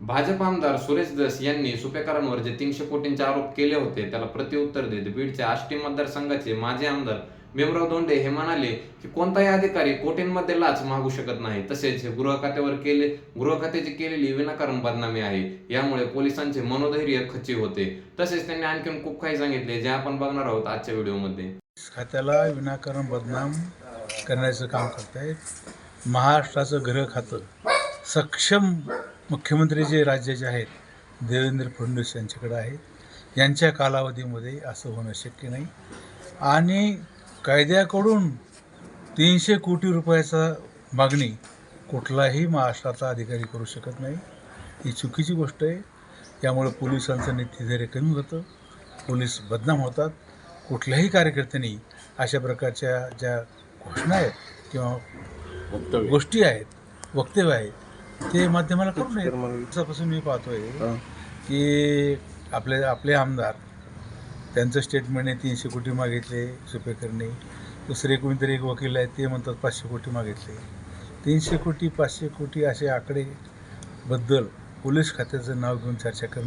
भाजप आमदार सुरेश धस यांनी सुपेकरांवर जे 300 कोटींचे आरोप केले होते त्याला प्रत्युत्तर देत बीडच्या आष्टी मतदारसंघाचे माजी आमदार भीमराव धोंडे हे म्हणाले की कोणताही अधिकारी कोटींमध्ये लाच मागू शकत नाही. तसेच गृह खात्याची केलेली विनाकारण बदनामी आहे. यामुळे पोलिसांचे मनोधैर्य खच्ची होते. तसेच त्यांनी आणखी खूप काही सांगितले जे आपण बघणार आहोत आजच्या व्हिडिओमध्ये. खात्याला विनाकारण बदनाम करण्याचं काम करतायत. महाराष्ट्राचं गृह खातं सक्षम मुख्यमंत्री जे राज्याचे आहेत देवेंद्र फडणवीस यांच्याकडे आहेत. यांच्या कालावधीमध्ये असं होणं शक्य नाही आणि कायद्याकडून 300 कोटी रुपयाचा मागणी कुठलाही महाराष्ट्रातला अधिकारी करू शकत नाही. ही चुकीची गोष्ट आहे. त्यामुळे पोलिसांचं नित्यधैर्य कमी होतं, पोलीस बदनाम होतात. कुठल्याही कार्यकर्त्यांनी अशा प्रकारच्या ज्या घोषणा आहेत किंवा गोष्टी आहेत, वक्तव्य आहेत ते माध्यमाला करू नये. दिवसापासून मी पाहतोय की आपले आमदार त्यांचं स्टेटमेंटने 300 कोटी मागितले सुपेकरने. दुसरे कोणीतरी एक वकील आहेत ते म्हणतात 500 कोटी मागितले. 300 कोटी 500 कोटी असे आकडेबद्दल पोलीस खात्याचं नाव घेऊन चर्चा करणं